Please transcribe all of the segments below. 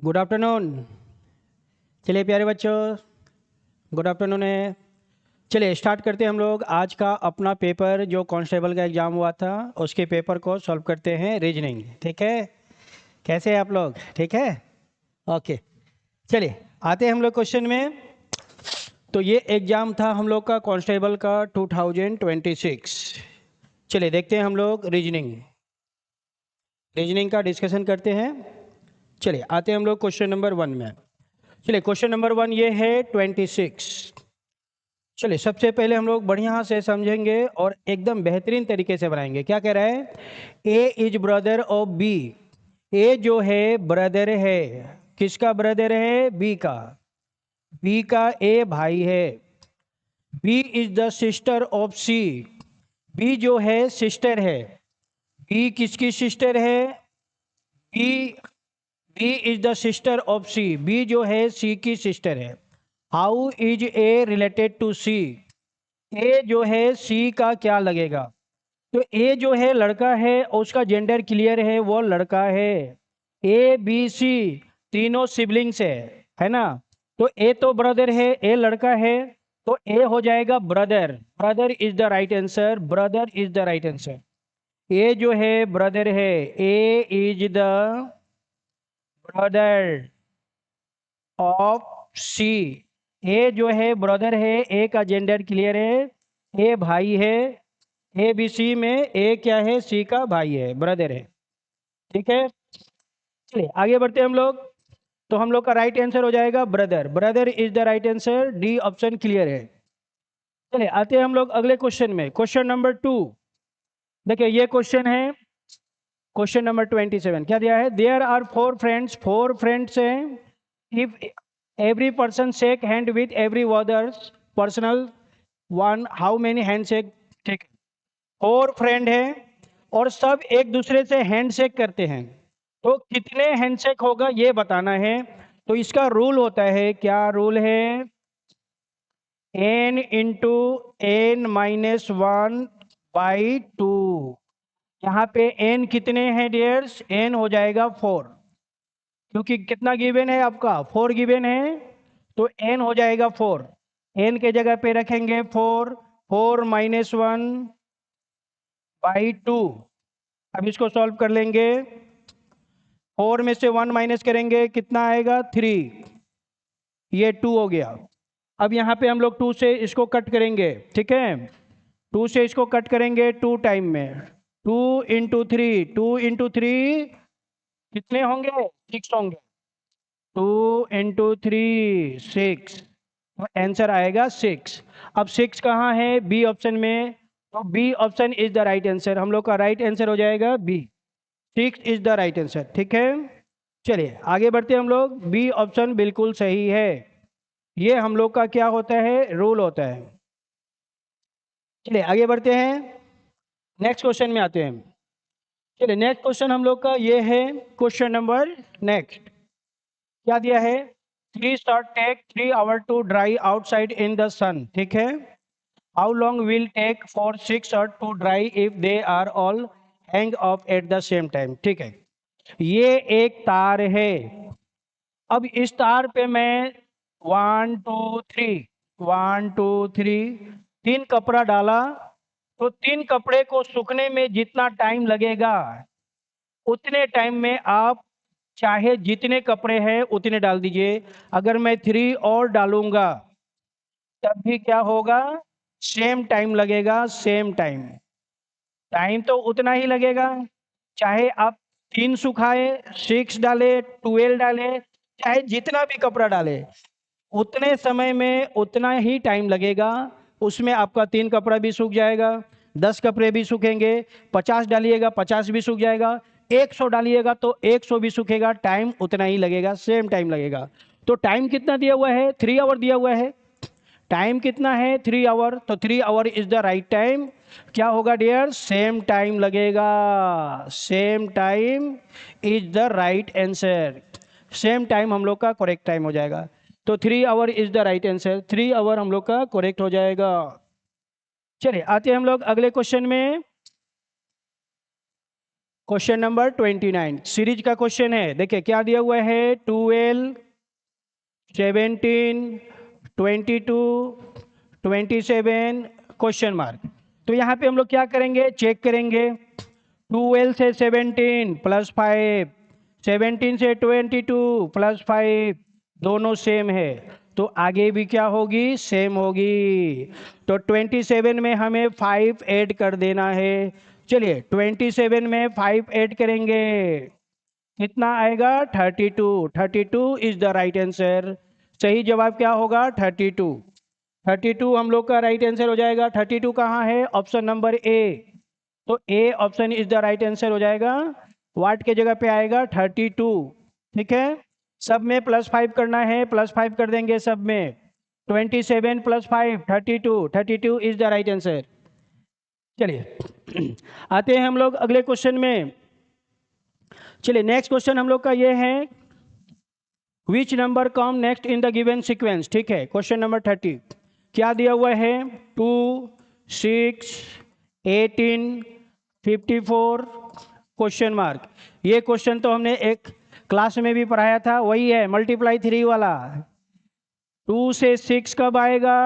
Good afternoon. चलिए प्यारे बच्चों, गुड आफ्टरनून है। चलिए स्टार्ट करते हैं हम लोग आज का अपना पेपर जो कांस्टेबल का एग्ज़ाम हुआ था उसके पेपर को सॉल्व करते हैं रीजनिंग। ठीक है, कैसे हैं आप लोग? ठीक है, ओके। चलिए आते हैं हम लोग क्वेश्चन में। तो ये एग्ज़ाम था हम लोग का कांस्टेबल का 2026। चलिए देखते हैं हम लोग रीजनिंग का डिस्कशन करते हैं। चलिए आते हैं हम लोग क्वेश्चन नंबर 1 में। चलिए क्वेश्चन नंबर 1 ये है 26। चलिए सबसे पहले हम लोग बढ़िया से समझेंगे और एकदम बेहतरीन तरीके से बनाएंगे। क्या कह रहा है? A is brother of B. ए जो है ब्रदर है, किसका ब्रदर है? बी का। बी का ए भाई है। B is the sister of C. B जो है सिस्टर है। बी किसकी सिस्टर है? B B is the sister of C. B जो है सी की सिस्टर है। How is A related to C. A जो है सी का क्या लगेगा? तो ए जो है लड़का है और उसका जेंडर क्लियर है, वो लड़का है। ए बी सी तीनों सिबलिंग्स है ना? तो ए तो ब्रदर है, ए लड़का है, तो ए हो जाएगा brother. Brother is the right answer. Brother is the right answer. A जो है ब्रदर है। A is the brother of C. A जो है ब्रदर है, ए का जेंडर क्लियर है, ए भाई है। ए बी सी में ए क्या है? सी का भाई है, ब्रदर है। ठीक है, चलिए आगे बढ़ते हैं हम लोग। तो हम लोग का राइट आंसर हो जाएगा brother. Brother is the right answer. D option clear है। चलिए आते हैं हम लोग अगले क्वेश्चन में, क्वेश्चन नंबर 2। देखिए ये क्वेश्चन है क्वेश्चन नंबर 27। क्या दिया है? There are 4 friends. 4 फ्रेंड्स हैं। If every person shake hand with every others personal one, how many hand shake? ठीक है, 4 फ्रेंड हैं और सब एक दूसरे से हैंडशेक करते हैं, तो कितने हैंडशेक होगा ये बताना है। तो इसका रूल होता है, क्या रूल है? n into n minus 1/2। यहाँ पे n कितने हैं डियर्स? n हो जाएगा 4, क्योंकि कितना गिवन है आपका? 4 गिवन है, तो n हो जाएगा 4। n के जगह पे रखेंगे 4। 4 माइनस 1/2। अब इसको सॉल्व कर लेंगे। 4 में से 1 माइनस करेंगे, कितना आएगा? 3। ये 2 हो गया। अब यहाँ पे हम लोग 2 से इसको कट करेंगे। ठीक है, 2 से इसको कट करेंगे 2 टाइम में। 2 इंटू 3, 2 इंटू 3 कितने होंगे? 6 होंगे। 2 इंटू 3 6, तो आंसर आएगा 6। अब 6 कहाँ है? बी ऑप्शन में। तो B option is the right answer. हम लोग का राइट आंसर हो जाएगा B. 6 is the right answer. ठीक है, चलिए आगे बढ़ते हैं हम लोग। बी ऑप्शन बिल्कुल सही है। ये हम लोग का क्या होता है? रूल होता है। चलिए आगे बढ़ते हैं, नेक्स्ट क्वेश्चन में आते हैं। चलिए नेक्स्ट क्वेश्चन हम लोग का ये है क्वेश्चन नंबर नेक्स्ट। क्या दिया है? 3 shirt take 3 hour to dry outside in the sun. ठीक है, how long will take for 6 shirt to dry if they are all hang off at the same time. ठीक है, ये एक तार है। अब इस तार पे मैं 1 2 3 1 2 3 3 कपड़ा डाला, तो 3 कपड़े को सूखने में जितना टाइम लगेगा उतने टाइम में आप चाहे जितने कपड़े हैं उतने डाल दीजिए। अगर मैं 3 और डालूंगा तब भी क्या होगा? सेम टाइम लगेगा। सेम टाइम टाइम तो उतना ही लगेगा, चाहे आप 3 सुखाए, 6 डाले, 12 डाले, चाहे जितना भी कपड़ा डाले, उतने समय में उतना ही टाइम लगेगा। उसमें आपका 3 कपड़ा भी सूख जाएगा, 10 कपड़े भी सूखेंगे, 50 डालिएगा 50 भी सूख जाएगा, 100 डालिएगा तो 100 भी सूखेगा। टाइम उतना ही लगेगा, सेम टाइम लगेगा। तो टाइम कितना दिया हुआ है? 3 आवर दिया हुआ है। टाइम कितना है? 3 आवर। तो 3 hour is the right time. क्या होगा डियर? सेम टाइम लगेगा। Same time is the right answer. Same time हम लोग का करेक्ट टाइम हो जाएगा। तो 3 hour is the right answer. 3 hour हम लोग का करेक्ट हो जाएगा। चलिए आते हैं हम लोग अगले क्वेश्चन में। क्वेश्चन नंबर 29 सीरीज का क्वेश्चन है। देखिए क्या दिया हुआ है, 12, 17, 22, 27 क्वेश्चन मार्क। तो यहाँ पे हम लोग क्या करेंगे, चेक करेंगे। 12 से 17 प्लस 5, 17 से 22 प्लस 5, दोनों सेम है तो आगे भी क्या होगी, सेम होगी। तो 27 में हमें 5 ऐड कर देना है। चलिए 27 में 5 ऐड करेंगे, कितना आएगा, 32। 32 इज द राइट आंसर। सही जवाब क्या होगा, 32। 32 हम लोग का राइट आंसर हो जाएगा। 32 कहाँ है, ऑप्शन नंबर ए। तो A option is the right answer हो जाएगा। वाट के जगह पे आएगा 32। ठीक है, सब में +5 करना है, +5 कर देंगे सब में। 27 + 5 32, 32 इज द राइट आंसर। चलिए आते हैं हम लोग अगले क्वेश्चन में। चलिए नेक्स्ट क्वेश्चन हम लोग का ये है, which number come next in the given sequence. ठीक है, क्वेश्चन नंबर 30 क्या दिया हुआ है, 2, 6, 18, 54 क्वेश्चन मार्क। ये क्वेश्चन तो हमने एक क्लास में भी पढ़ाया था, वही है मल्टीप्लाई 3 वाला। 2 से 6 कब आएगा,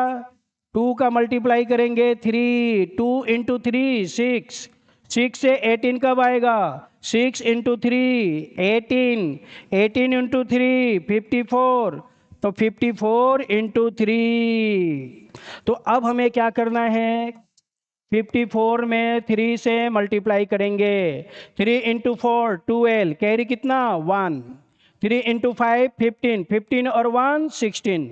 2 का मल्टीप्लाई करेंगे 3, 2 इंटू 3 6। 6 से 18 कब आएगा, 6 इंटू 3 18, 18 इंटू 3 54, तो 54 इंटू 3। तो अब हमें क्या करना है, 54 में 3 से मल्टीप्लाई करेंगे। 3 इंटू 4 12, कैरी कितना 1। 3 इंटू 5 15, 15 और 1 16,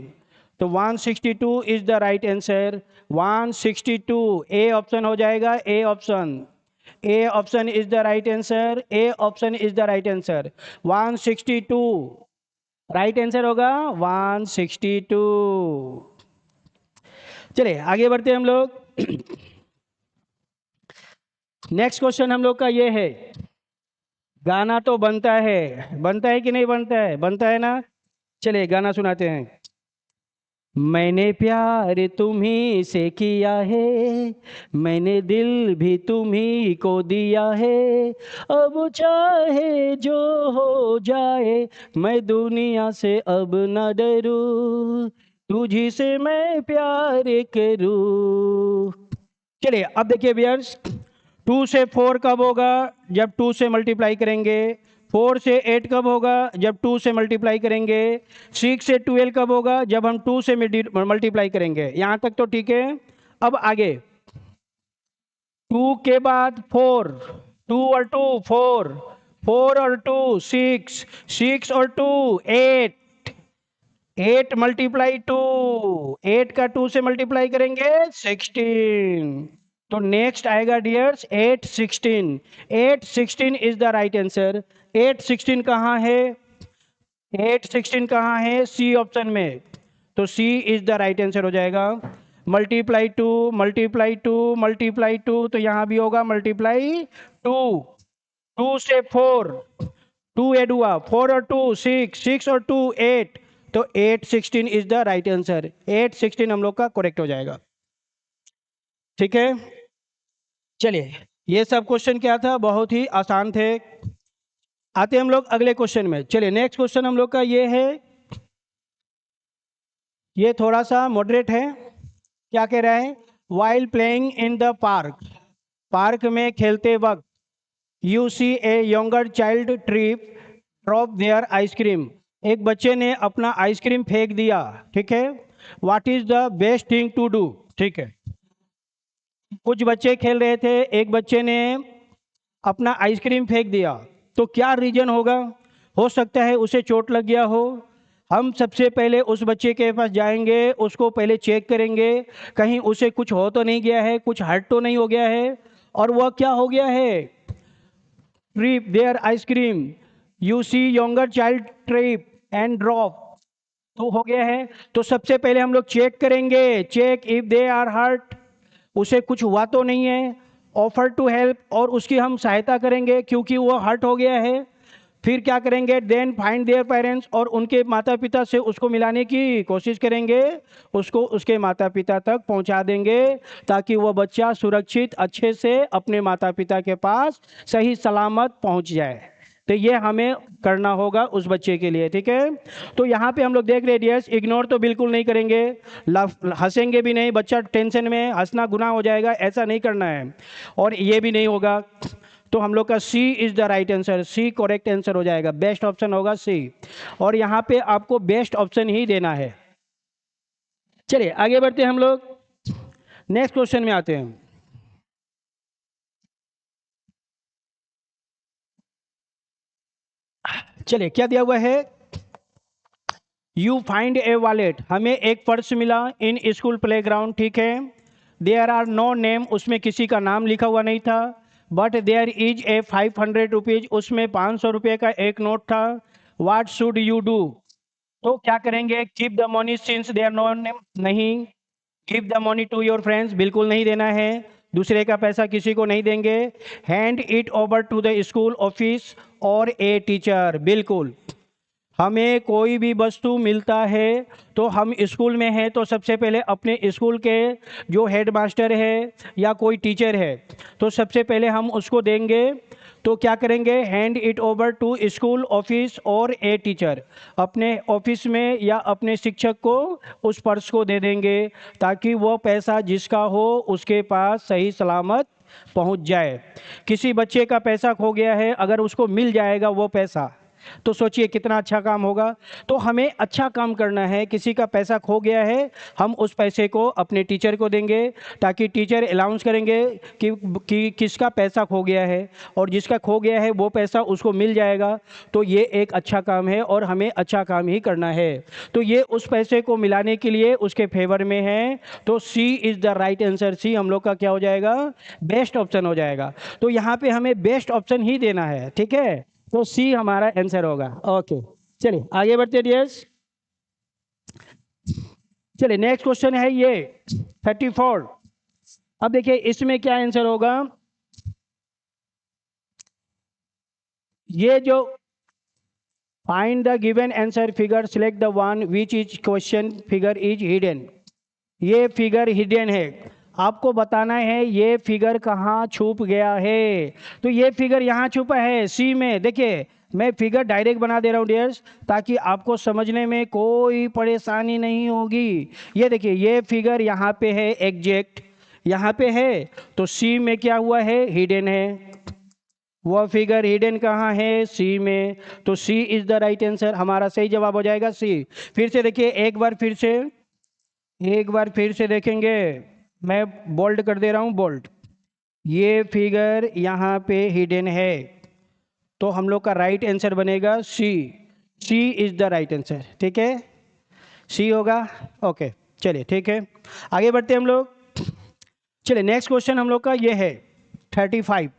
तो 162 is the right answer. 162 A option हो जाएगा, A option. A option is the right answer, A option is the right answer. 162 right answer होगा, 162। चलिए आगे बढ़ते हैं हम लोग। नेक्स्ट क्वेश्चन हम लोग का ये है, गाना तो बनता है कि नहीं बनता है, बनता है ना। चलिए गाना सुनाते हैं। मैंने प्यार तुम्ही से किया है, मैंने दिल भी तुम्ही को दिया है, अब चाहे जो हो जाए मैं दुनिया से अब न डरूं, तुझी से मैं प्यार करूं। चलिए अब देखिए व्यूअर्स, 2 से 4 कब होगा, जब 2 से मल्टीप्लाई करेंगे। 4 से 8 कब होगा, जब 2 से मल्टीप्लाई करेंगे। 6 से 12 कब होगा, जब हम 2 से मल्टीप्लाई करेंगे। यहाँ तक तो ठीक है। अब आगे 2 के बाद 4, 2 और 2 4, 4 और 2 6, 6 और 2 8, 8 मल्टीप्लाई 2, 8 का 2 से मल्टीप्लाई करेंगे 16। तो नेक्स्ट आएगा dears 8 16, 8 16 is the right answer. 8 16 कहाँ है, 8 16 कहाँ है, सी ऑप्शन में। तो सी इज द राइट आंसर हो जाएगा। मल्टीप्लाई 2 मल्टीप्लाई 2 मल्टीप्लाई 2, तो यहाँ भी होगा मल्टीप्लाई 2। 2 से 4, 2 ऐड हुआ, 4 और 2 6, 6 और 2 8, तो 8 16 इज द राइट आंसर। 8 16 हम लोग का करेक्ट हो जाएगा। ठीक है, चलिए ये सब क्वेश्चन क्या था, बहुत ही आसान थे। आते हम लोग अगले क्वेश्चन में। चलिए नेक्स्ट क्वेश्चन हम लोग का ये है, ये थोड़ा सा मॉडरेट है। क्या कह रहा है, while playing in the park, park में खेलते वक्त you see a younger child trip drop there ice cream, एक बच्चे ने अपना आइसक्रीम फेंक दिया। ठीक है, what is the best thing to do. ठीक है, कुछ बच्चे खेल रहे थे, एक बच्चे ने अपना आइसक्रीम फेंक दिया, तो क्या रीजन होगा। हो सकता है उसे चोट लग गया हो। हम सबसे पहले उस बच्चे के पास जाएंगे, उसको पहले चेक करेंगे, कहीं उसे कुछ हो तो नहीं गया है, कुछ हर्ट तो नहीं हो गया है, और वह क्या हो गया है, trip there ice cream, you see younger child trip and drop, तो हो गया है। तो सबसे पहले हम लोग चेक करेंगे, check if they are hurt, उसे कुछ हुआ तो नहीं है। ऑफर टू हेल्प, और उसकी हम सहायता करेंगे क्योंकि वो हर्ट हो गया है। फिर क्या करेंगे, देन फाइंड देयर पेरेंट्स, और उनके माता पिता से उसको मिलाने की कोशिश करेंगे, उसको उसके माता पिता तक पहुंचा देंगे ताकि वो बच्चा सुरक्षित अच्छे से अपने माता पिता के पास सही सलामत पहुंच जाए। तो ये हमें करना होगा उस बच्चे के लिए, ठीक है। तो यहाँ पे हम लोग देख रहे हैं डियर्स, इग्नोर तो बिल्कुल नहीं करेंगे, हंसेंगे भी नहीं, बच्चा टेंशन में, हंसना गुनाह हो जाएगा, ऐसा नहीं करना है, और ये भी नहीं होगा। तो हम लोग का C is the right answer, C correct answer हो जाएगा, बेस्ट ऑप्शन होगा सी, और यहाँ पे आपको बेस्ट ऑप्शन ही देना है। चलिए आगे बढ़ते हैं हम लोग, नेक्स्ट क्वेश्चन में आते हैं। चलिए क्या दिया हुआ है, यू फाइंड ए वॉलेट, हमें एक पर्स मिला इन स्कूल प्लेग्राउंड, ठीक है। देयर आर नो नेम, उसमें किसी का नाम लिखा हुआ नहीं था, but there is a 500 rupees, उसमें 500 रुपये का एक नोट था। वाट शुड यू डू, तो क्या करेंगे, keep the money since there no name, नहीं। Give the money to your friends, बिल्कुल नहीं देना है, दूसरे का पैसा किसी को नहीं देंगे। Hand it over to the school office और ए टीचर, बिल्कुल। हमें कोई भी वस्तु मिलता है तो हम स्कूल में हैं तो सबसे पहले अपने स्कूल के जो हेडमास्टर है या कोई टीचर है तो सबसे पहले हम उसको देंगे। तो क्या करेंगे, hand it over to school office और ए टीचर, अपने ऑफिस में या अपने शिक्षक को उस पर्स को दे देंगे ताकि वो पैसा जिसका हो उसके पास सही सलामत पहुंच जाए। किसी बच्चे का पैसा खो गया है, अगर उसको मिल जाएगा वो पैसा तो सोचिए कितना अच्छा काम होगा। तो हमें अच्छा काम करना है, किसी का पैसा खो गया है हम उस पैसे को अपने टीचर को देंगे ताकि टीचर अनाउंस करेंगे कि किसका पैसा खो गया है, और जिसका खो गया है वो पैसा उसको मिल जाएगा। तो ये एक अच्छा काम है और हमें अच्छा काम ही करना है। तो ये उस पैसे को मिलाने के लिए उसके फेवर में है, तो सी is the right answer, C हम लोग का क्या हो जाएगा, बेस्ट ऑप्शन हो जाएगा। तो यहाँ पे हमें बेस्ट ऑप्शन ही देना है, ठीक है, तो सी हमारा आंसर होगा। ओके चलिए आगे बढ़ते डियर्स। चलिए नेक्स्ट क्वेश्चन है ये 34। अब देखिए इसमें क्या आंसर होगा, ये जो find the given answer figure select the one which is question figure is hidden, ये फिगर हिडन है, आपको बताना है ये फिगर कहाँ छुप गया है। तो ये फिगर यहाँ छुपा है सी में, देखिए मैं फिगर डायरेक्ट बना दे रहा हूँ डियर्स ताकि आपको समझने में कोई परेशानी नहीं होगी। ये देखिए ये फिगर यहाँ पे है, एग्जैक्ट यहाँ पे है, तो सी में क्या हुआ है, हिडन है। वह फिगर हिडन कहाँ है, सी में, तो सी इज द राइट आंसर, हमारा सही जवाब हो जाएगा सी। फिर से देखिए एक बार फिर से देखेंगे, मैं बोल्ड कर दे रहा हूँ, बोल्ड, ये फिगर यहाँ पे हिडन है, तो हम लोग का राइट आंसर बनेगा सी, C is the right answer, ठीक है, सी होगा। ओके चलिए ठीक है आगे बढ़ते हैं हम लोग। चलिए नेक्स्ट क्वेश्चन हम लोग का ये है 35।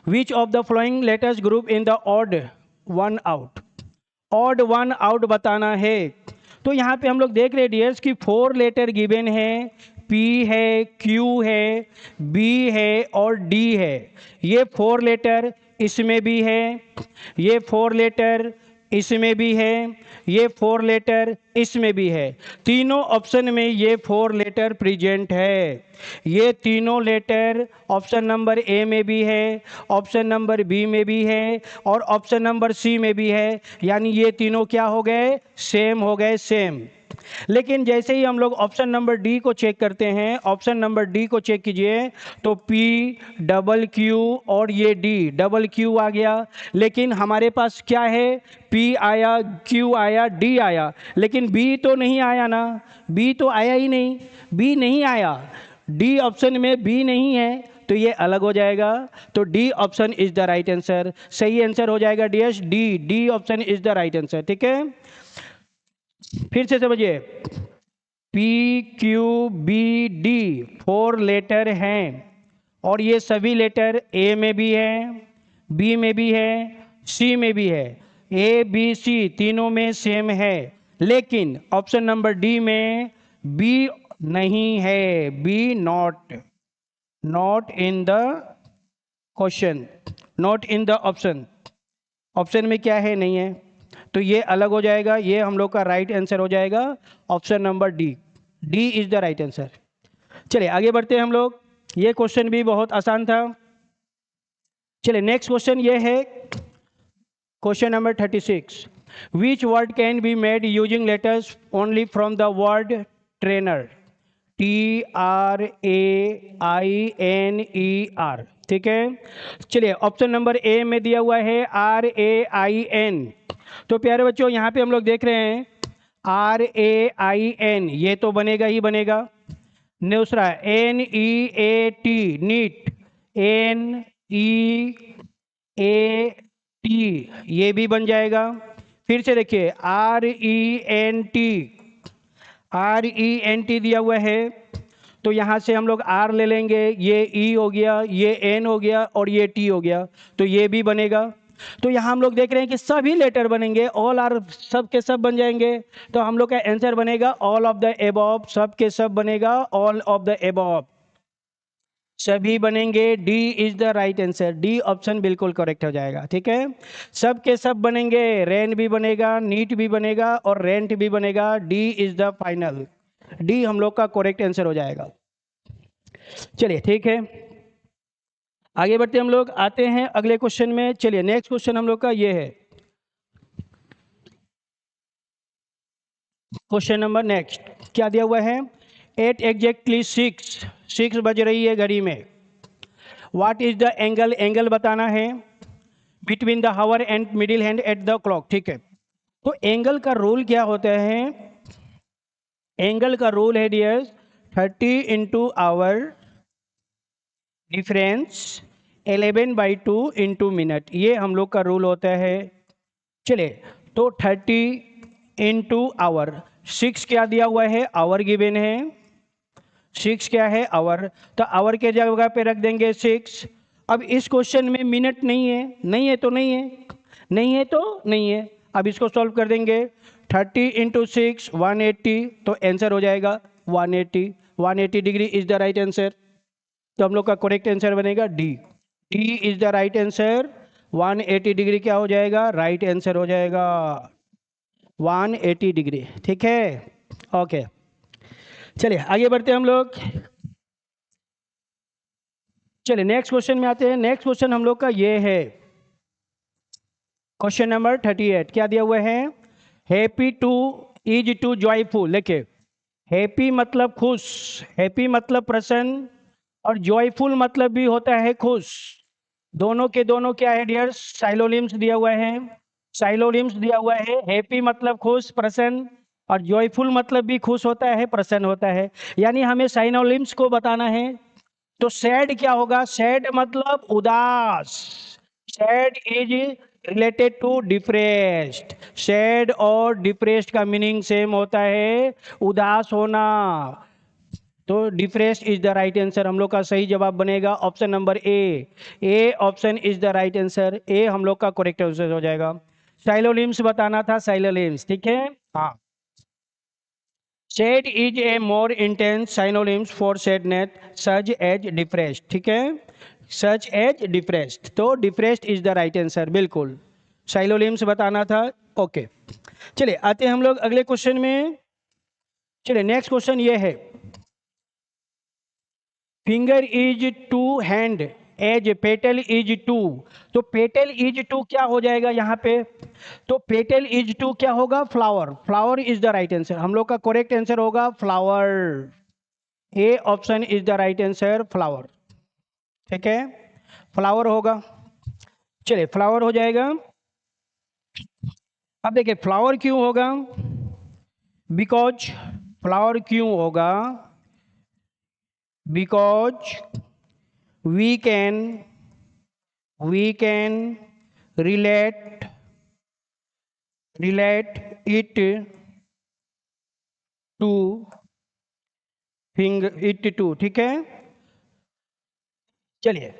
Which of the flowing letters group in the odd one out, odd one out बताना है। तो यहाँ पे हम लोग देख रहे हैं डियर्स कि 4 लेटर गिवन है, P है, Q है, B है और D है। ये 4 लेटर इसमें भी है, ये 4 लेटर इसमें भी है, ये 4 लेटर इसमें भी है, तीनों ऑप्शन में ये 4 लेटर प्रेजेंट है। ये तीनों लेटर ऑप्शन नंबर ए में भी है, ऑप्शन नंबर बी में भी है और ऑप्शन नंबर सी में भी है, यानी ये तीनों क्या हो गए, सेम हो गए, सेम। लेकिन जैसे ही हम लोग ऑप्शन नंबर डी को चेक करते हैं, ऑप्शन नंबर डी को चेक कीजिए तो P डबल Q और ये D डबल Q आ गया, लेकिन हमारे पास क्या है, P आया, Q आया, D आया, लेकिन B तो नहीं आया ना, B तो आया ही नहीं, B नहीं आया, D ऑप्शन में B नहीं है, तो ये अलग हो जाएगा। तो D option is the right answer, सही आंसर हो जाएगा DS, D option is the right answer, ठीक है। फिर से समझिए, P Q B D 4 letter हैं और ये सभी लेटर A में भी है, B में भी है, C में भी है, A B C तीनों में सेम है, लेकिन ऑप्शन नंबर डी में B नहीं है, B not in the question, not in the option. Option में क्या है, नहीं है, तो ये अलग हो जाएगा, ये हम लोग का राइट आंसर हो जाएगा option number D. D is the right answer. चलिए आगे बढ़ते हैं हम लोग, ये क्वेश्चन भी बहुत आसान था। चलिए नेक्स्ट क्वेश्चन ये है, question number 36। Which word can be made using letters only from the word trainer? TRAINER, ठीक है। चलिए ऑप्शन नंबर ए में दिया हुआ है RAIN। तो प्यारे बच्चों यहाँ पे हम लोग देख रहे हैं RAIN, ये तो बनेगा ही बनेगा। दूसरा NEAT, नीट, NEAT, ये भी बन जाएगा। फिर से देखिए RENT दिया हुआ है, तो यहाँ से हम लोग R ले लेंगे, ये E हो गया, ये N हो गया और ये T हो गया, तो ये भी बनेगा। तो यहाँ हम लोग देख रहे हैं कि सभी लेटर बनेंगे, ऑल आर, सब के सब बन जाएंगे, तो हम लोग का आंसर बनेगा ऑल ऑफ द एबव, सब के सब बनेगा ऑल ऑफ द एबव, सभी बनेंगे। D is the right answer, D option बिल्कुल करेक्ट हो जाएगा, ठीक है। सब के सब बनेंगे, रेन भी बनेगा, नीट भी बनेगा और रेंट भी बनेगा। D is the final, D हम लोग का करेक्ट आंसर हो जाएगा। चलिए ठीक है, आगे बढ़ते हम लोग, आते हैं अगले क्वेश्चन में। चलिए नेक्स्ट क्वेश्चन हम लोग का ये है, क्वेश्चन नंबर नेक्स्ट क्या दिया हुआ है? एट एग्जैक्टली 6 बज रही है घड़ी में। What is the angle, angle बताना है between the hour and middle hand at the clock, ठीक है। तो एंगल का रूल क्या होता है? एंगल का रूल है dear 30 into hour difference 11/2 into minute, ये हम लोग का रूल होता है। चलिए तो 30 इंटू आवर, 6 क्या दिया हुआ है? आवर गिवन है, 6 क्या है? आवर, तो आवर के जगह पे रख देंगे 6। अब इस क्वेश्चन में मिनट नहीं है, नहीं है तो नहीं है, नहीं है तो नहीं है। अब इसको सॉल्व कर देंगे, 30 इंटू 6 180, तो आंसर हो जाएगा 180। 180 degree is the right answer, तो हम लोग का करेक्ट आंसर बनेगा D. D is the right answer, 180 degree क्या हो जाएगा? राइट आंसर हो जाएगा 180 डिग्री, ठीक है। ओके चलिए आगे बढ़ते हैं हम लोग। चलिए नेक्स्ट क्वेश्चन में आते हैं। नेक्स्ट क्वेश्चन हम लोग का ये है, क्वेश्चन नंबर 38। क्या दिया हुआ है? Happy to is to joyful, लिखे हैप्पी मतलब खुश, हैप्पी मतलब प्रसन्न, और जॉयफुल मतलब भी होता है खुश। दोनों के दोनों क्या है डियर? साइलोनिम्स दिया हुआ है, साइलोनिम्स दिया हुआ है। हैप्पी मतलब खुश, प्रसन्न, और जॉयफुल मतलब भी खुश होता है, प्रसन्न होता है। यानी हमें साइनोनिम्स को बताना है। तो सैड क्या होगा? सैड मतलब उदास, sad is related to depressed. Sad और डिप्रेस्ड का मीनिंग सेम होता है, उदास होना। तो depressed is the right answer, हम लोग का सही जवाब बनेगा option number A. A option is the right answer, A हम लोग का करेक्ट आंसर हो जाएगा। साइलोनिम्स बताना था, साइलोनिम्स, ठीक है। हाँ, sad is a more intense synonyms for sadness such as depressed, ठीक है, सच एज डिप्रेस्ड। तो depressed is the right answer, बिल्कुल साइलोनिम्स बताना था। ओके चलिए आते हैं हम लोग अगले क्वेश्चन में। चलिए नेक्स्ट क्वेश्चन ये है, finger is to hand as petal is to. तो पेटल इज टू क्या हो जाएगा यहाँ पे? तो पेटल इज टू क्या होगा? Flower, flower is the right answer, हम लोग का करेक्ट आंसर होगा flower. A option is the right answer, flower, ठीक है, फ्लावर होगा। चलिए फ्लावर हो जाएगा। अब देखिए फ्लावर क्यों होगा? बिकॉज, फ्लावर क्यों होगा? Because we can relate it to finger it to, ठीक है। चलिए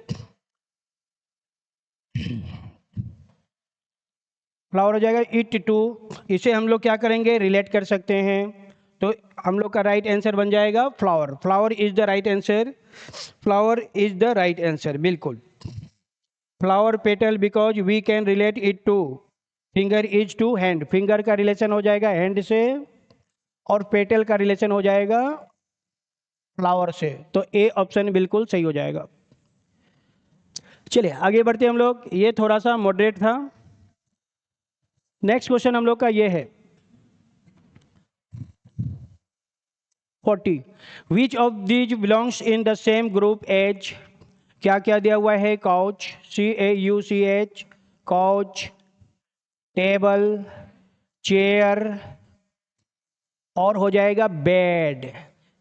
फ्लावर हो जाएगा इट टू, इसे हम लोग क्या करेंगे? रिलेट कर सकते हैं, तो हम लोग का राइट आंसर बन जाएगा flower. Flower is the right answer, flower is the right answer, बिल्कुल। Flower petal because we can relate it to finger is to hand, finger का रिलेशन हो जाएगा हैंड से और पेटल का रिलेशन हो जाएगा फ्लावर से, तो ए ऑप्शन बिल्कुल सही हो जाएगा। चलिए आगे बढ़ते हम लोग, ये थोड़ा सा मॉडरेट था। नेक्स्ट क्वेश्चन हम लोग का ये है 40, which of these belongs in the same group as, क्या क्या दिया हुआ है, couch CAUCH, couch, table, chair और हो जाएगा बेड,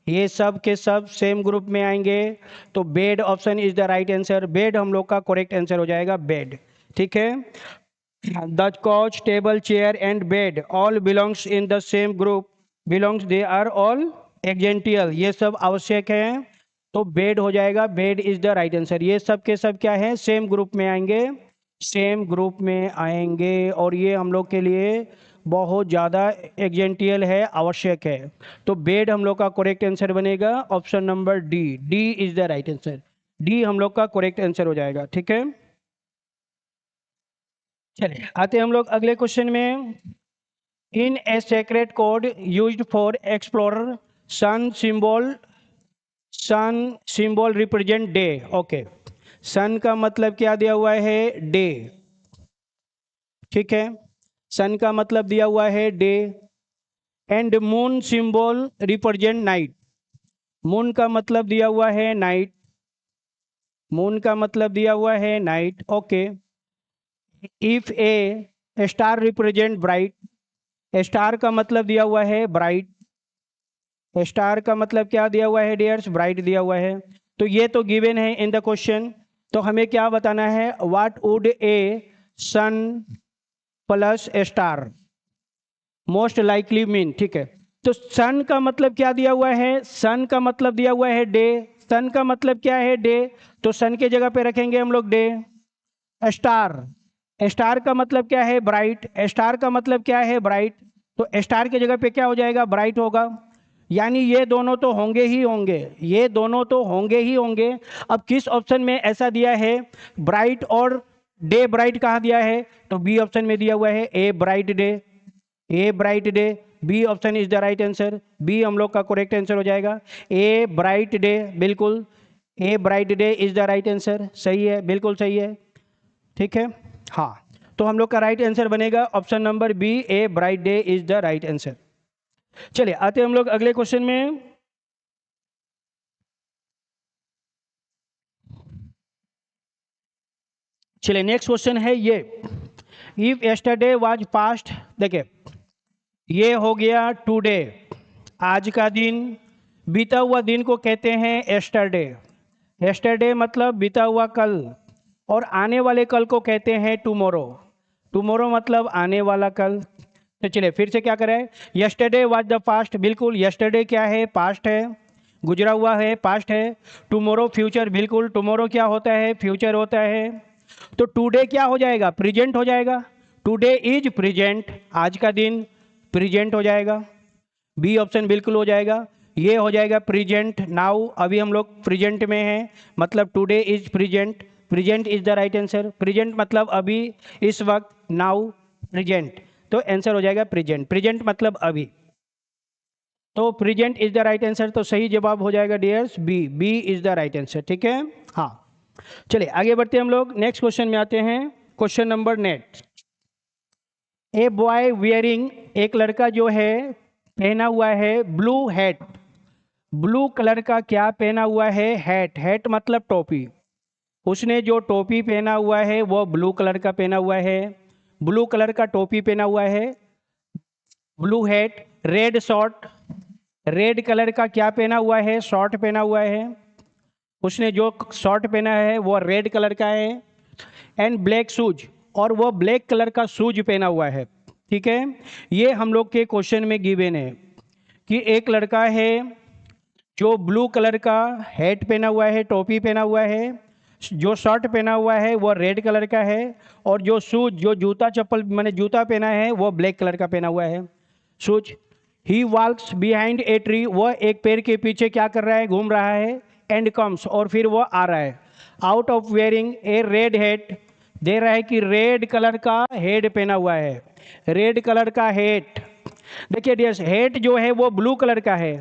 ये सब के सब सेम ग्रुप में आएंगे, तो bed option is the right answer. Bed हम लोग का करेक्ट आंसर हो जाएगा, बेड। ठीक है, the couch, table, chair and bed all belongs in the same group, belongs they are all essential, ये सब आवश्यक है, तो बेड हो जाएगा, bed is the right answer. ये सब के सब क्या है, सेम ग्रुप में आएंगे, सेम ग्रुप में आएंगे, और ये हम लोग के लिए बहुत ज़्यादा एग्जेंटियल है, आवश्यक है, तो बेड हम लोग का करेक्ट आंसर बनेगा option number D, D is the right answer, D हम लोग का करेक्ट आंसर हो जाएगा। ठीक है, चलिए आते हम लोग अगले क्वेश्चन में। In a secret code used for explorer, sun symbol represent day. Okay, sun का मतलब क्या दिया हुआ है, डे। ठीक है, सन का मतलब दिया हुआ है day, and moon symbol represent night, moon का मतलब दिया हुआ है नाइट, मून का मतलब दिया हुआ है night. Okay, if A star represent bright, star का मतलब दिया हुआ है ब्राइट, स्टार का मतलब क्या दिया हुआ है डियर्स, ब्राइट दिया हुआ है, तो ये तो गिवन है इन द क्वेश्चन, तो हमें क्या बताना है, what would a sun plus star most likely mean. ठीक है, तो सन का मतलब क्या दिया हुआ है, सन का मतलब दिया हुआ है डे, सन का मतलब क्या है डे, तो सन के जगह पे रखेंगे हम लोग डे। स्टार, स्टार का मतलब क्या है ब्राइट, स्टार का मतलब क्या है ब्राइट, तो स्टार के जगह पे क्या हो जाएगा, ब्राइट होगा, यानी ये दोनों तो होंगे ही होंगे, ये दोनों तो होंगे ही होंगे। अब किस ऑप्शन में ऐसा दिया है, ब्राइट और डे, ब्राइट कहाँ दिया है, तो बी ऑप्शन में दिया हुआ है, a bright day, a bright day, B option is the right answer, B हम लोग का करेक्ट आंसर हो जाएगा, ए ब्राइट डे, बिल्कुल ए bright day is the right answer, सही है, बिल्कुल सही है। ठीक है, हाँ, तो हम लोग का राइट आंसर बनेगा option number B, a bright day is the right answer. चलिए आते हम लोग अगले क्वेश्चन में। चलिए नेक्स्ट क्वेश्चन है ये, इफ यस्टरडे वाज पास्ट, देखिए ये हो गया टुडे, आज का दिन, बीता हुआ दिन को कहते हैं यस्टरडे, यस्टरडे मतलब बीता हुआ कल, और आने वाले कल को कहते हैं टुमारो, टुमारो मतलब आने वाला कल। तो चलिए फिर से क्या करें, यस्टरडे वाज द पास्ट, बिल्कुल यस्टरडे क्या है, पास्ट है, गुजरा हुआ है, पास्ट है। टुमारो फ्यूचर, बिल्कुल टुमारो क्या होता है, फ्यूचर होता है। तो टुडे क्या हो जाएगा, प्रेजेंट हो जाएगा, टुडे इज प्रेजेंट, आज का दिन प्रेजेंट हो जाएगा, बी ऑप्शन बिल्कुल हो जाएगा, ये हो जाएगा प्रेजेंट नाउ, अभी हम लोग प्रेजेंट में हैं, मतलब today is present, present is the right answer, present मतलब अभी, इस वक्त, नाउ प्रेजेंट, तो आंसर हो जाएगा प्रेजेंट, प्रेजेंट मतलब अभी, तो present is the right answer, तो सही जवाब हो जाएगा dears B, B is the right answer. ठीक है, हाँ, चलिए आगे बढ़ते हम लोग, नेक्स्ट क्वेश्चन में आते हैं, question number next, a boy wearing, एक लड़का जो है पहना हुआ है ब्लू हैट, ब्लू कलर का क्या पहना हुआ है, हैट, हैट मतलब टोपी, उसने जो टोपी पहना हुआ है वो ब्लू कलर का पहना हुआ है, ब्लू कलर का टोपी पहना हुआ है, blue hat, red short, red colour का क्या पहना हुआ है, शॉर्ट पहना हुआ है, उसने जो शॉर्ट पहना है वो रेड कलर का है, एंड ब्लैक शूज, और वो ब्लैक कलर का शूज पहना हुआ है। ठीक है, ये हम लोग के क्वेश्चन में गिवन है कि एक लड़का है जो ब्लू कलर का हैट पहना हुआ है, टोपी पहना हुआ है, जो शर्ट पहना हुआ है वो रेड कलर का है, और जो शूज, जो जूता चप्पल मैंने जूता पहना है वो ब्लैक कलर का पहना हुआ है shoes. He walks behind a tree, वह एक पेड़ के पीछे क्या कर रहा है, घूम रहा है, एंड कम्स, और फिर वो आ रहा है, out of wearing a red hat, दे रहा है कि रेड कलर का हेड पहना हुआ है, रेड कलर का हेड। देखिए डियर्स, हेड जो है वो ब्लू कलर का है,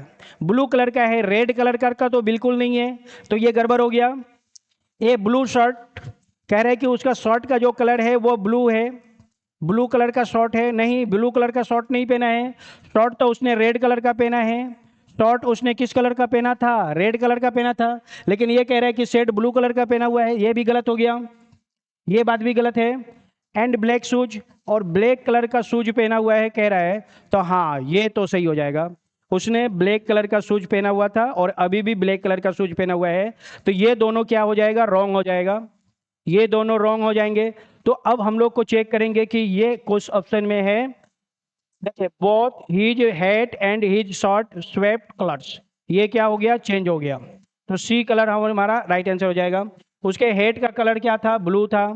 ब्लू कलर का है, रेड कलर का तो बिल्कुल नहीं है, तो ये गड़बड़ हो गया। ये ब्लू शर्ट कह रहे हैं कि उसका शर्ट का जो कलर है वो ब्लू है, ब्लू कलर का शर्ट है, नहीं ब्लू कलर का शर्ट नहीं पहना है, शर्ट तो उसने रेड कलर का पहना है, शर्ट उसने किस कलर का पहना था, रेड कलर का पहना था, लेकिन ये कह रहा है कि शर्ट ब्लू कलर का पहना हुआ है, ये भी गलत हो गया, ये बात भी गलत है। एंड ब्लैक शूज, और ब्लैक कलर का शूज पहना हुआ है कह रहा है, तो हाँ ये तो सही हो जाएगा, उसने ब्लैक कलर का शूज पहना हुआ था और अभी भी ब्लैक कलर का शूज पहना हुआ है, तो ये दोनों क्या हो जाएगा, रॉन्ग हो जाएगा, ये दोनों रॉन्ग हो जाएंगे। तो अब हम लोग को चेक करेंगे कि ये कुछ ऑप्शन में है। देखिए, both his hat and his short swept colours, ये क्या हो गया, चेंज हो गया, तो सी कलर हमारा राइट आंसर हो जाएगा। उसके हेड का कलर क्या था, ब्लू था,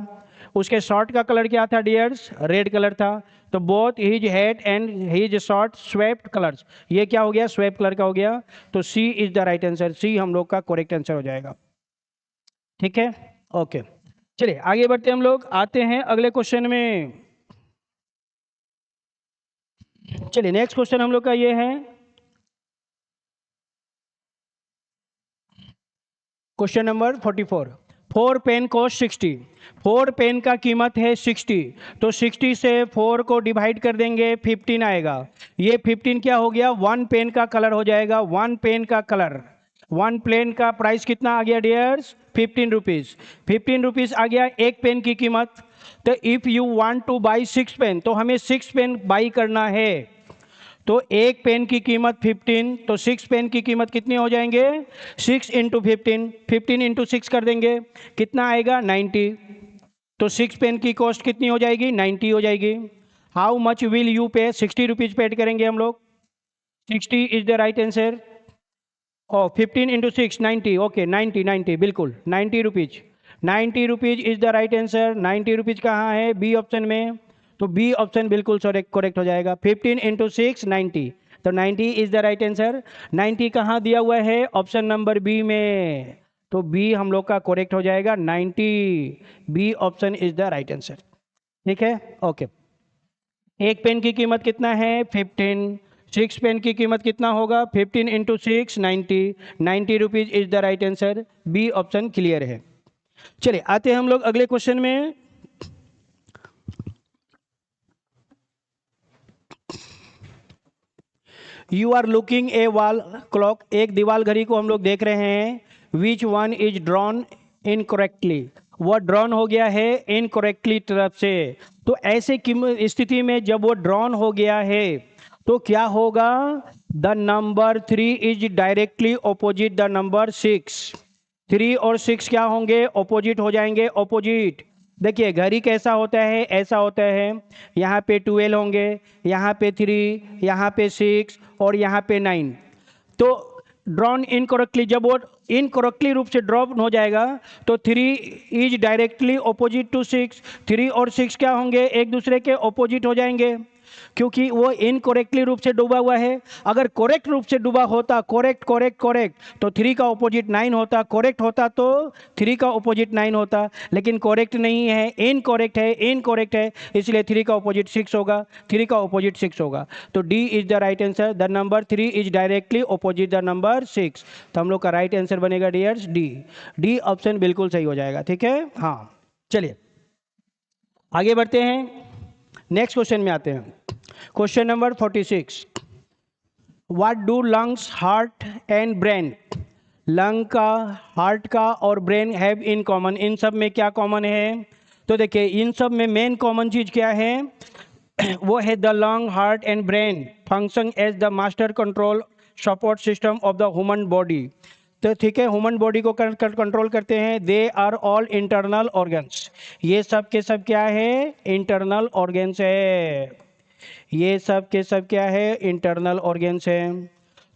उसके शॉर्ट का कलर क्या था डियर्स, रेड कलर था, तो both his head and his short swept colours, ये क्या हो गया, स्वेप्ट कलर का हो गया, तो सी is the right answer, C हम लोग का करेक्ट आंसर हो जाएगा। ठीक है, ओके, चलिए आगे बढ़ते हम लोग, आते हैं अगले क्वेश्चन में। चलिए नेक्स्ट क्वेश्चन हम लोग का ये है, question number 44। 4 pen cost 60, 4 pen का कीमत है 60, तो 60 से 4 को डिवाइड कर देंगे, 15 आएगा, ये 15 क्या हो गया, 1 पेन का कलर हो जाएगा, 1 पेन का कलर, 1 पेन का प्राइस कितना आ गया डियर्स, 15 रुपीज़, 15 रुपीज़ आ गया एक पेन की कीमत। तो if you want to buy 6 pen, तो हमें 6 पेन बाई करना है, तो एक पेन की कीमत 15, तो 6 पेन की कीमत कितनी हो जाएंगे, 6 इंटू 15, 15 इंटू 6 कर देंगे, कितना आएगा 90, तो 6 पेन की कॉस्ट कितनी हो जाएगी, 90 हो जाएगी। हाउ मच विल यू पे, 60 रुपीज़ पेड करेंगे हम लोग, 60 इज द राइट आंसर, और 15 इंटू 6 90, ओके 90, 90 बिल्कुल 90 rupees, 90 rupees is the right answer. 90 rupees कहाँ है, बी ऑप्शन में, तो बी ऑप्शन बिल्कुल करेक्ट हो जाएगा, 15 इंटू 6 90, तो 90 इज द राइट आंसर। 90 कहाँ दिया हुआ है, ऑप्शन नंबर बी में, तो बी हम लोग का करेक्ट हो जाएगा, 90, B option is the right answer. ठीक है, ओके, एक पेन की कीमत कितना है, 15, 6 पेन की कीमत कितना होगा, 15 into 6 90, 90 rupees is the right answer, B option clear है। चलिए आते हैं हम लोग अगले क्वेश्चन में। You are looking a wall clock, एक दीवार घड़ी को हम लोग देख रहे हैं, which one is drawn incorrectly, वह ड्रॉन हो गया है इनकरेक्टली तरफ से, तो ऐसे स्थिति में जब वो ड्रॉन हो गया है तो क्या होगा, the number 3 is directly opposite the number 6, 3 और 6 क्या होंगे, ऑपोजिट हो जाएंगे, ऑपोजिट। देखिए घड़ी कैसा होता है, ऐसा होता है, यहाँ पे 12 होंगे, यहाँ पे 3, यहाँ पे 6 और यहाँ पे 9, तो ड्रॉन इनकरेक्टली, जब वो इनकरेक्टली रूप से ड्रॉप हो जाएगा तो 3 इज डायरेक्टली ऑपोजिट टू 6, 3 और 6 क्या होंगे, एक दूसरे के ऑपोजिट हो जाएंगे, क्योंकि वो इनकरेक्टली रूप से डूबा हुआ है। अगर करेक्ट रूप से डूबा होता, करेक्ट करेक्ट करेक्ट, तो 3 का ऑपोजिट 9 होता, करेक्ट होता तो 3 का ऑपोजिट 9 होता, लेकिन करेक्ट नहीं है, इनकरेक्ट है, इनकरेक्ट है, इसलिए 3 का ऑपोजिट 6 होगा, 3 का ऑपोजिट 6 होगा, तो D is the right answer, the number 3 is directly opposite the number 6, तो हम लोग का राइट आंसर बनेगा डियर्स डी, डी ऑप्शन बिल्कुल सही हो जाएगा। ठीक है, हाँ चलिए आगे बढ़ते हैं, नेक्स्ट क्वेश्चन में आते हैं, question number 46। What do lungs, heart and brain, lung का, हार्ट का और ब्रेन हैव इन कॉमन, इन सब में क्या कॉमन है, तो देखिए इन सब में मेन कॉमन चीज क्या है, वो है the lung, heart and brain function as the master control support system of the human body, तो ठीक है, ह्यूमन बॉडी को कंट्रोल करते हैं, they are all internal organs, ये सब के सब क्या है, इंटरनल ऑर्गन्स है, ये सब के सब क्या है, इंटरनल ऑर्गन्स है।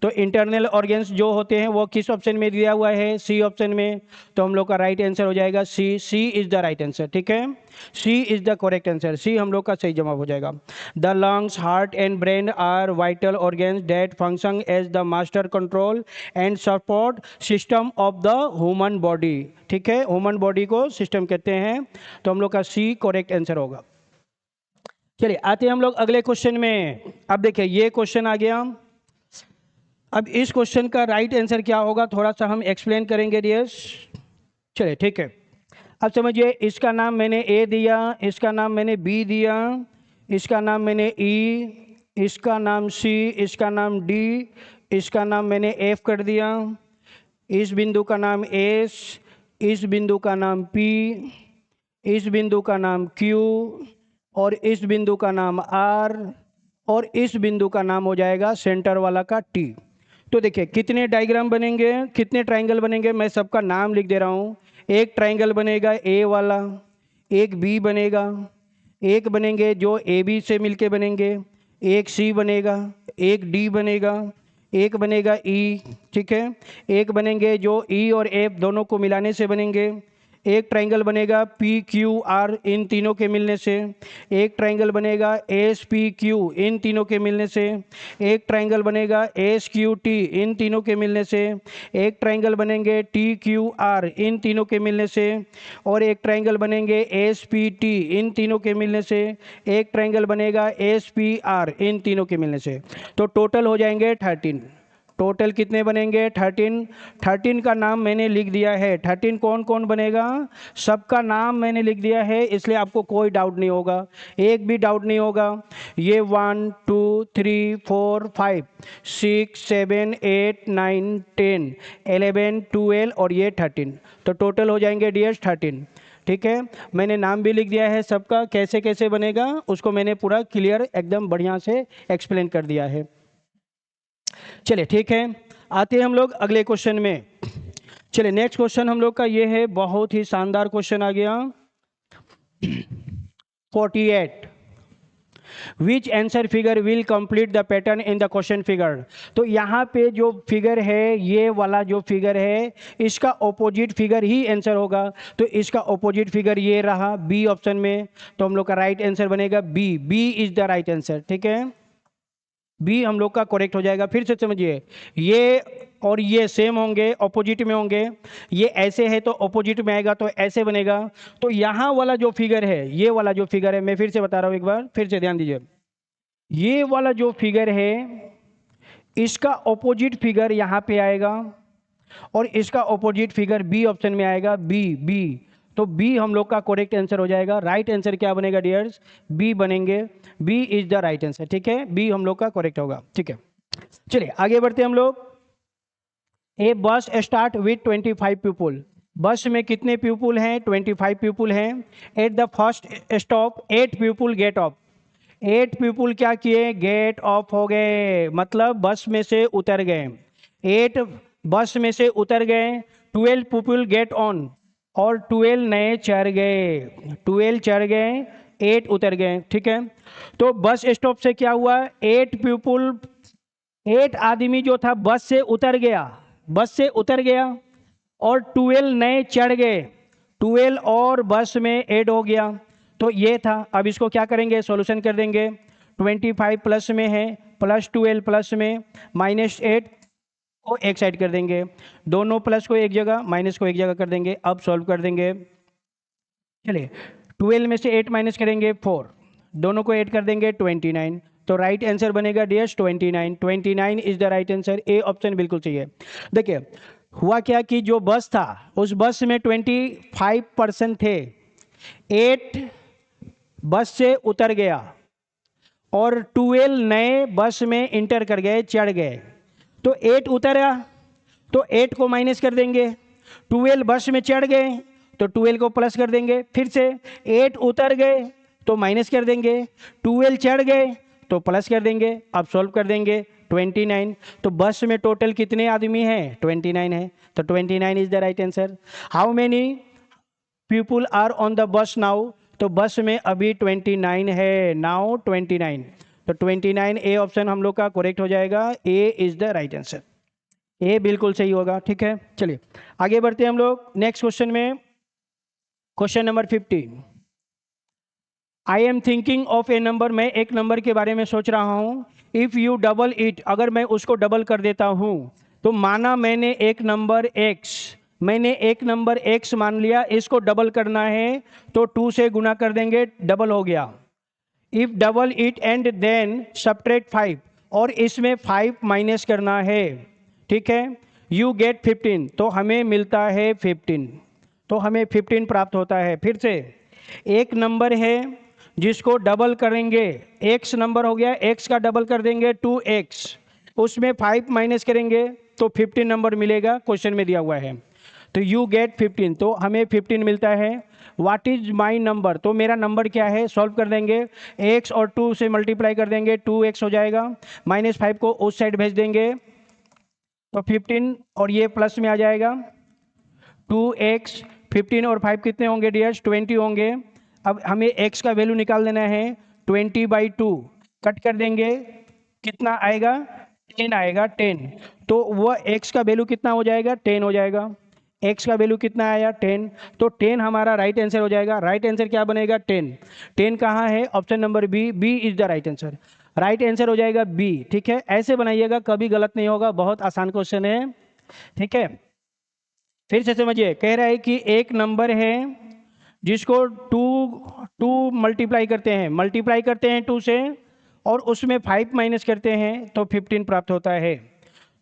तो इंटरनल ऑर्गन्स जो होते हैं वो किस ऑप्शन में दिया हुआ है? सी ऑप्शन में। तो हम लोग का राइट आंसर हो जाएगा C. C is the right answer, ठीक है, C is the correct answer. C हम लोग का सही जवाब हो जाएगा। The lungs, heart and brain are vital organs that function as the master control and support system of the human body, ठीक है, ह्यूमन बॉडी को सिस्टम कहते हैं। तो हम लोग का सी करेक्ट आंसर होगा। चलिए आते हैं हम लोग अगले क्वेश्चन में। अब देखिए ये क्वेश्चन आ गया। अब इस क्वेश्चन का राइट आंसर क्या होगा थोड़ा सा हम एक्सप्लेन करेंगे डियर्स। चलिए ठीक है, अब समझिए, इसका नाम मैंने ए दिया, इसका नाम मैंने बी दिया, इसका नाम मैंने ई, इसका नाम सी, इसका नाम डी, इसका नाम मैंने एफ कर दिया, इस बिंदु का नाम एस, इस बिंदु का नाम पी, इस बिंदु का नाम क्यू, और इस बिंदु का नाम आर, और इस बिंदु का नाम हो जाएगा सेंटर वाला का टी। तो देखिए कितने डायग्राम बनेंगे, कितने ट्रायंगल बनेंगे, मैं सबका नाम लिख दे रहा हूँ। एक ट्रायंगल बनेगा ए वाला, एक बी बनेगा, एक बनेंगे जो ए बी से मिलके बनेंगे, एक सी बनेगा, एक डी बनेगा, एक बनेगा ई, ठीक है, एक बनेंगे जो ई और एफ दोनों को मिलाने से बनेंगे, एक ट्रायंगल बनेगा पी क्यू आर इन तीनों के मिलने से, एक ट्रायंगल बनेगा एस पी क्यू इन तीनों के मिलने से, एक ट्रायंगल बनेगा एस क्यू टी इन तीनों के मिलने से, एक ट्रायंगल बनेंगे टी क्यू आर इन तीनों के मिलने से, और एक ट्रायंगल बनेंगे एस पी टी इन तीनों के मिलने से, एक ट्रायंगल बनेगा एस पी आर इन तीनों के मिलने से। तो टोटल हो जाएंगे 13। टोटल कितने बनेंगे? 13। 13 का नाम मैंने लिख दिया है। 13 कौन कौन बनेगा सबका नाम मैंने लिख दिया है, इसलिए आपको कोई डाउट नहीं होगा, एक भी डाउट नहीं होगा। ये 1 2 3 4 5 6 7 8 9 10 11 12 और ये 13, तो टोटल हो जाएंगे डियर्स 13। ठीक है, मैंने नाम भी लिख दिया है सबका, कैसे कैसे बनेगा उसको मैंने पूरा क्लियर एकदम बढ़िया से एक्सप्लेन कर दिया है। चलिए ठीक है, आते हैं हम लोग अगले क्वेश्चन में। चलिए नेक्स्ट क्वेश्चन हम लोग का ये है, बहुत ही शानदार क्वेश्चन आ गया। 48 विच answer figure will complete the pattern in the question figure. तो यहाँ पे जो फिगर है, ये वाला जो फिगर है, इसका ऑपोजिट फिगर ही आंसर होगा। तो इसका ऑपोजिट फिगर ये रहा बी ऑप्शन में, तो हम लोग का राइट आंसर बनेगा B. B is the right answer, ठीक है, बी हम लोग का करेक्ट हो जाएगा। फिर से समझिए, ये और ये सेम होंगे, ऑपोजिट में होंगे, ये ऐसे है तो ऑपोजिट में आएगा तो ऐसे बनेगा। तो यहाँ वाला जो फिगर है, ये वाला जो फिगर है, मैं फिर से बता रहा हूँ एक बार, फिर से ध्यान दीजिए, ये वाला जो फिगर है इसका ऑपोजिट फिगर यहाँ पे आएगा और इसका ऑपोजिट फिगर बी ऑप्शन में आएगा, बी बी। तो बी हम लोग का करेक्ट आंसर हो जाएगा। राइट आंसर क्या बनेगा डियर्स? बी बनेंगे। B is the right answer, ठीक है, बी हम लोग का करेक्ट होगा। ठीक है, चलिए आगे बढ़ते हैं हम लोग। ए बस स्टार्ट विथ 25 पीपल। बस में कितने पीपल हैं? 25 पीपल हैं। At the first stop 8 people get of. 8 people क्या किए? गेट ऑफ हो गए, मतलब बस में से उतर गए। 8 बस में से उतर गए। 12 पीपल गेट ऑन, और 12 नए चढ़ गए। 12 चढ़ गए, 8 उतर गए। ठीक है, तो बस स्टॉप से क्या हुआ? 8 पीपल, 8 आदमी जो था बस से उतर गया, बस से उतर गया, और 12 नए चढ़ गए। 12 और बस में ऐड हो गया। तो ये था। अब इसको क्या करेंगे? सॉल्यूशन कर देंगे। 25 प्लस में है, प्लस 12 प्लस में, -8 को एक साइड कर देंगे, दोनों प्लस को एक जगह, माइनस को एक जगह कर देंगे। अब सॉल्व कर देंगे। चलिए 12 में से 8 माइनस करेंगे 4, दोनों को ऐड कर देंगे 29। तो राइट आंसर बनेगा dears 29। 29 is the right answer. A option बिल्कुल सही है। देखिए हुआ क्या कि जो बस था उस बस में 25 पर्सन थे, 8 बस से उतर गया और 12 नए बस में इंटर कर गए, चढ़ गए। तो 8 उतरा तो 8 को माइनस कर देंगे, 12 बस में चढ़ गए तो 12 को प्लस कर देंगे, फिर से 8 उतर गए तो माइनस कर देंगे, 12 चढ़ गए तो प्लस कर देंगे। अब सॉल्व कर देंगे 29। तो बस में टोटल कितने आदमी हैं? 29 है। तो 29 is the right answer. How many people are on the bus now? तो बस में अभी 29 है, नाउ 29। तो 29 ए ऑप्शन हम लोग का करेक्ट हो जाएगा। ए इज द राइट आंसर, ए बिल्कुल सही होगा। ठीक है, चलिए आगे बढ़ते हैं हम लोग नेक्स्ट क्वेश्चन में। Question number 15, I am thinking of A number, मैं एक नंबर के बारे में सोच रहा हूँ। इफ़ यू डबल इट, अगर मैं उसको डबल कर देता हूँ, तो माना मैंने एक नंबर x मान लिया, इसको डबल करना है तो 2 से गुना कर देंगे, डबल हो गया। If double it and then subtract 5, और इसमें 5 माइनस करना है, ठीक है, यू गेट 15, तो हमें मिलता है 15, तो हमें 15 प्राप्त होता है। फिर से एक नंबर है जिसको डबल करेंगे, x नंबर हो गया, x का डबल कर देंगे 2x, उसमें 5 माइनस करेंगे तो 15 नंबर मिलेगा, क्वेश्चन में दिया हुआ है। तो यू गेट 15, तो हमें 15 मिलता है। व्हाट इज माई नंबर, तो मेरा नंबर क्या है, सॉल्व कर देंगे, x और 2 से मल्टीप्लाई कर देंगे, 2x हो जाएगा, -5 को उस साइड भेज देंगे तो 15, और ये प्लस में आ जाएगा 2x, 15 और 5 कितने होंगे डियर्स, 20 होंगे। अब हमें x का वैल्यू निकाल देना है, 20/2 कट कर देंगे, कितना आएगा, 10 आएगा, 10, तो वह x का वैल्यू कितना हो जाएगा, 10 हो जाएगा। x का वैल्यू कितना आया, 10, तो 10 हमारा राइट आंसर हो जाएगा। राइट आंसर क्या बनेगा, 10। 10 कहाँ है, option number B, B is the right answer. Right answer हो जाएगा बी। ठीक है, ऐसे बनाइएगा, कभी गलत नहीं होगा, बहुत आसान क्वेश्चन है। ठीक है, फिर से समझिए, कह रहा है कि एक नंबर है जिसको टू मल्टीप्लाई करते हैं 2 से, और उसमें 5 माइनस करते हैं तो 15 प्राप्त होता है।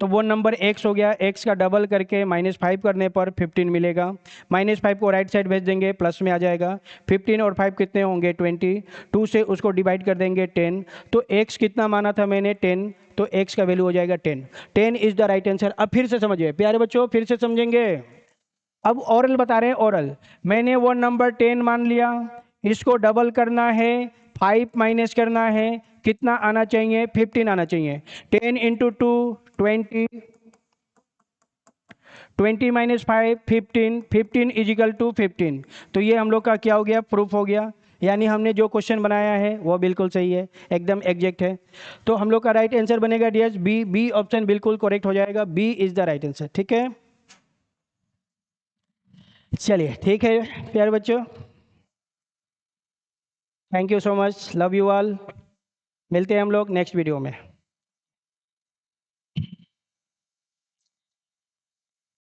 तो वो नंबर x हो गया, x का डबल करके -5 करने पर 15 मिलेगा। -5 को राइट साइड भेज देंगे, प्लस में आ जाएगा। 15 और 5 कितने होंगे, 20, 2 से उसको डिवाइड कर देंगे 10, तो x कितना माना था मैंने, 10, तो x का वैल्यू हो जाएगा 10। 10 इज द राइट आंसर। अब फिर से समझिए प्यारे बच्चों, फिर से समझेंगे। अब ओरल बता रहे हैं, ओरल, मैंने वो नंबर 10 मान लिया, इसको डबल करना है, 5 माइनस करना है, कितना आना चाहिए, 15 आना चाहिए। 10 इंटू 2 20, 20 माइनस 5 15, 15 इजिकल टू 15। तो ये हम लोग का क्या हो गया, प्रूफ हो गया, यानी हमने जो क्वेश्चन बनाया है वो बिल्कुल सही है, एकदम एग्जैक्ट है। तो हम लोग का राइट आंसर बनेगा डियर्स बी, बी ऑप्शन बिल्कुल करेक्ट हो जाएगा, B is the right answer. ठीक है, चलिए ठीक है प्यारे बच्चों, thank you so much, love you all, मिलते हैं हम लोग नेक्स्ट वीडियो में।